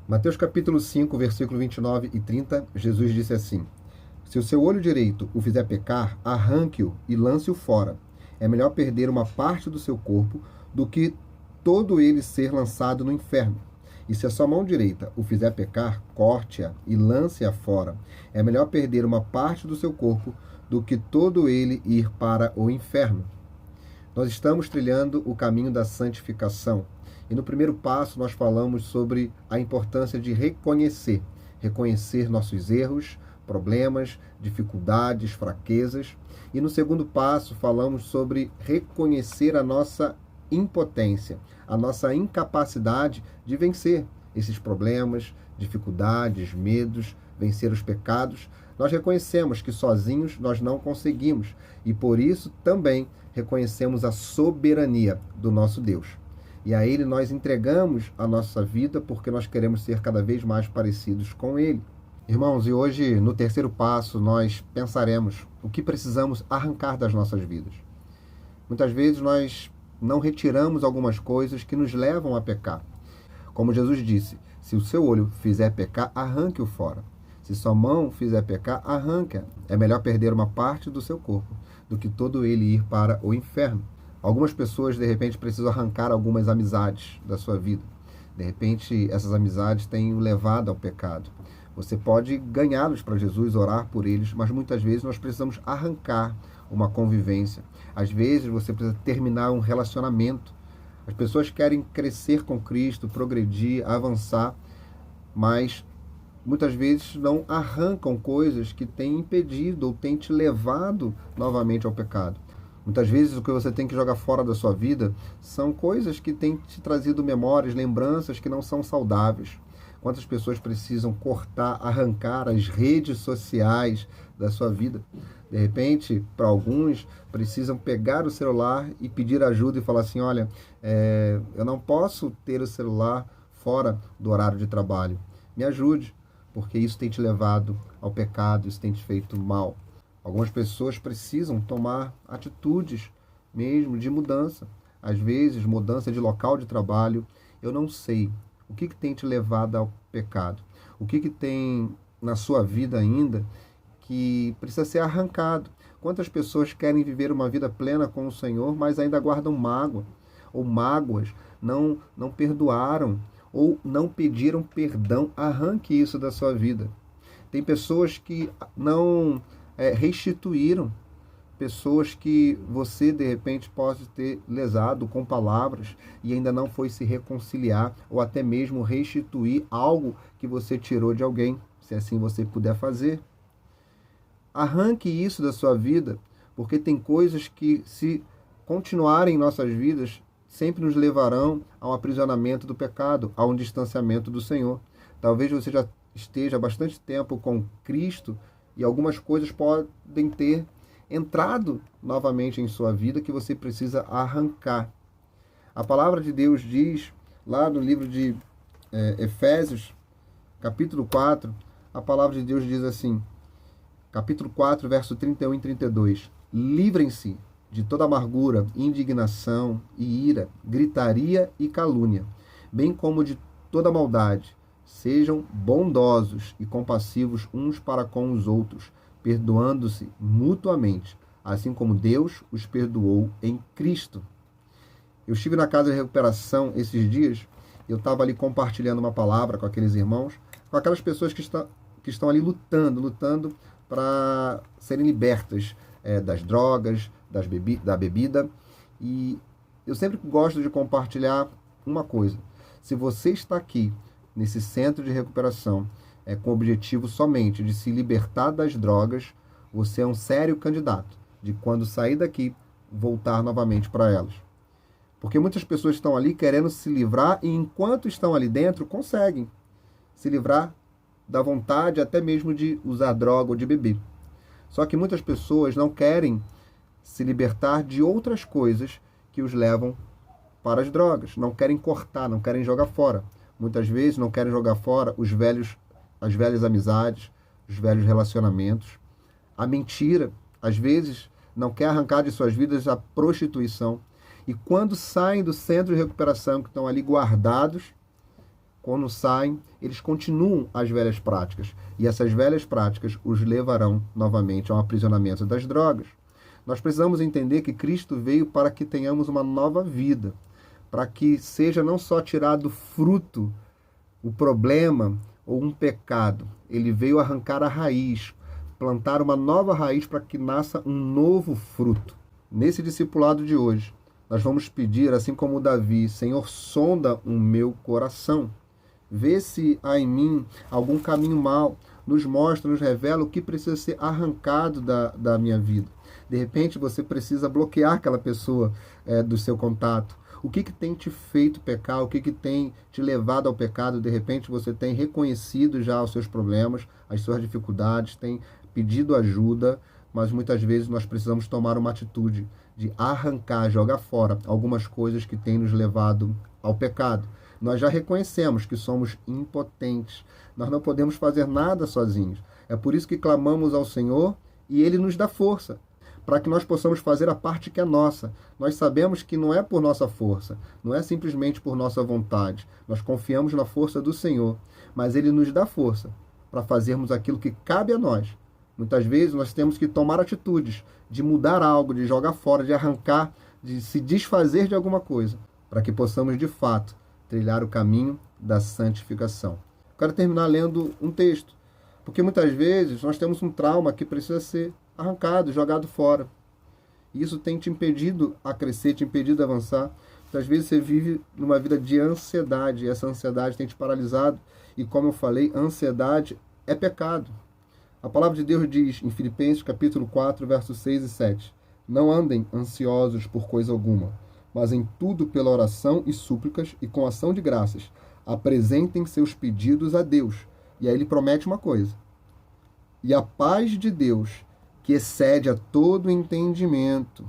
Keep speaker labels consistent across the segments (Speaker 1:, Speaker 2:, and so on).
Speaker 1: Mateus capítulo 5, versículo 29 e 30, Jesus disse assim: Se o seu olho direito o fizer pecar, arranque-o e lance-o fora. É melhor perder uma parte do seu corpo do que todo ele ser lançado no inferno. E se a sua mão direita o fizer pecar, corte-a e lance-a fora. É melhor perder uma parte do seu corpo do que todo ele ir para o inferno. Nós estamos trilhando o caminho da santificação. E no primeiro passo nós falamos sobre a importância de reconhecer nossos erros, problemas, dificuldades, fraquezas. E no segundo passo falamos sobre reconhecer a nossa impotência, a nossa incapacidade de vencer esses problemas, dificuldades, medos, vencer os pecados. Nós reconhecemos que sozinhos nós não conseguimos e por isso também reconhecemos a soberania do nosso Deus. E a Ele nós entregamos a nossa vida porque nós queremos ser cada vez mais parecidos com Ele. Irmãos, e hoje no terceiro passo nós pensaremos o que precisamos arrancar das nossas vidas. Muitas vezes nós não retiramos algumas coisas que nos levam a pecar. Como Jesus disse, se o seu olho fizer pecar, arranque-o fora. Se sua mão fizer pecar, arranque-a. É melhor perder uma parte do seu corpo do que todo ele ir para o inferno. Algumas pessoas, de repente, precisam arrancar algumas amizades da sua vida. De repente, essas amizades têm o levado ao pecado. Você pode ganhá-los para Jesus, orar por eles, mas muitas vezes nós precisamos arrancar uma convivência. Às vezes, você precisa terminar um relacionamento. As pessoas querem crescer com Cristo, progredir, avançar, mas muitas vezes não arrancam coisas que têm impedido ou têm te levado novamente ao pecado. Muitas vezes o que você tem que jogar fora da sua vida são coisas que têm te trazido memórias, lembranças que não são saudáveis. Quantas pessoas precisam cortar, arrancar as redes sociais da sua vida? De repente, para alguns, precisam pegar o celular e pedir ajuda e falar assim, olha, eu não posso ter o celular fora do horário de trabalho. Me ajude, porque isso tem te levado ao pecado, isso tem te feito mal. Algumas pessoas precisam tomar atitudes mesmo de mudança. Às vezes, mudança de local de trabalho. Eu não sei o que tem te levado ao pecado. O que tem na sua vida ainda que precisa ser arrancado. Quantas pessoas querem viver uma vida plena com o Senhor, mas ainda guardam mágoa ou mágoas, não perdoaram ou não pediram perdão. Arranque isso da sua vida. Tem pessoas que não restituíram, pessoas que você de repente pode ter lesado com palavras e ainda não foi se reconciliar ou até mesmo restituir algo que você tirou de alguém, se assim você puder fazer. Arranque isso da sua vida, porque tem coisas que, se continuarem em nossas vidas, sempre nos levarão a um aprisionamento do pecado, a um distanciamento do Senhor. Talvez você já esteja há bastante tempo com Cristo e algumas coisas podem ter entrado novamente em sua vida que você precisa arrancar. A palavra de Deus diz, lá no livro de Efésios, capítulo 4, a palavra de Deus diz assim, capítulo 4, verso 31 e 32, livrem-se de toda amargura, indignação e ira, gritaria e calúnia, bem como de toda maldade. Sejam bondosos e compassivos uns para com os outros, perdoando-se mutuamente, assim como Deus os perdoou em Cristo. Eu estive na casa de recuperação esses dias, eu estava ali compartilhando uma palavra com aqueles irmãos, com aquelas pessoas que estão ali lutando para serem libertas das drogas, da bebida. E eu sempre gosto de compartilhar uma coisa. Se você está aqui nesse centro de recuperação com o objetivo somente de se libertar das drogas, você é um sério candidato de, quando sair daqui, voltar novamente para elas. Porque muitas pessoas estão ali querendo se livrar e, enquanto estão ali dentro, conseguem se livrar da vontade até mesmo de usar droga ou de beber. Só que muitas pessoas não querem se libertar de outras coisas que os levam para as drogas. Não querem cortar, não querem jogar fora. Muitas vezes não querem jogar fora as velhas amizades, os velhos relacionamentos. A mentira, às vezes, não quer arrancar de suas vidas a prostituição. E quando saem do centro de recuperação, que estão ali guardados, quando saem, eles continuam as velhas práticas. E essas velhas práticas os levarão novamente ao aprisionamento das drogas. Nós precisamos entender que Cristo veio para que tenhamos uma nova vida, para que seja não só tirado fruto, o problema ou um pecado. Ele veio arrancar a raiz, plantar uma nova raiz para que nasça um novo fruto. Nesse discipulado de hoje, nós vamos pedir, assim como Davi, Senhor, sonda o meu coração. Vê se há em mim algum caminho mau. Nos mostra, nos revela o que precisa ser arrancado da minha vida. De repente, você precisa bloquear aquela pessoa do seu contato. O que tem te feito pecar? O que tem te levado ao pecado? De repente, você tem reconhecido já os seus problemas, as suas dificuldades, tem pedido ajuda, mas muitas vezes nós precisamos tomar uma atitude de arrancar, jogar fora algumas coisas que têm nos levado ao pecado. Nós já reconhecemos que somos impotentes. Nós não podemos fazer nada sozinhos. É por isso que clamamos ao Senhor e Ele nos dá força, para que nós possamos fazer a parte que é nossa. Nós sabemos que não é por nossa força, não é simplesmente por nossa vontade. Nós confiamos na força do Senhor, mas Ele nos dá força para fazermos aquilo que cabe a nós. Muitas vezes nós temos que tomar atitudes de mudar algo, de jogar fora, de arrancar, de se desfazer de alguma coisa, para que possamos de fato trilhar o caminho da santificação. Quero terminar lendo um texto, porque muitas vezes nós temos um trauma que precisa ser arrancado, jogado fora. E isso tem te impedido a crescer, te impedido a avançar. Muitas vezes você vive numa vida de ansiedade, e essa ansiedade tem te paralisado. E como eu falei, ansiedade é pecado. A palavra de Deus diz em Filipenses capítulo 4, versos 6 e 7. Não andem ansiosos por coisa alguma, mas em tudo pela oração e súplicas e com ação de graças, apresentem seus pedidos a Deus. E aí ele promete uma coisa. E a paz de Deus, que excede a todo entendimento,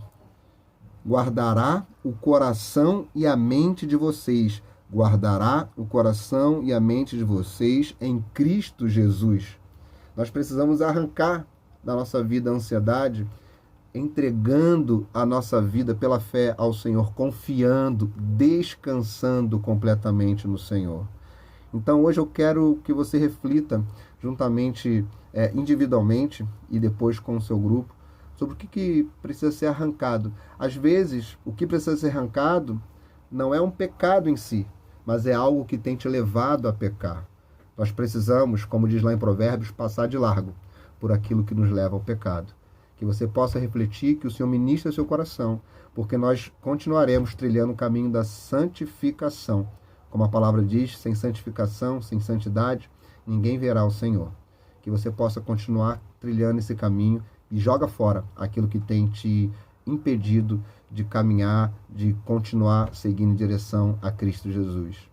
Speaker 1: guardará o coração e a mente de vocês. Guardará o coração e a mente de vocês em Cristo Jesus. Nós precisamos arrancar da nossa vida a ansiedade, entregando a nossa vida pela fé ao Senhor, confiando, descansando completamente no Senhor. Então hoje eu quero que você reflita juntamente, individualmente e depois com o seu grupo, sobre o que precisa ser arrancado. Às vezes, o que precisa ser arrancado não é um pecado em si, mas é algo que tem te levado a pecar. Nós precisamos, como diz lá em Provérbios, passar de largo por aquilo que nos leva ao pecado. Que você possa refletir, que o Senhor ministre seu coração, porque nós continuaremos trilhando o caminho da santificação. Como a palavra diz, sem santificação, sem santidade, ninguém verá o Senhor. Que você possa continuar trilhando esse caminho e joga fora aquilo que tem te impedido de caminhar, de continuar seguindo em direção a Cristo Jesus.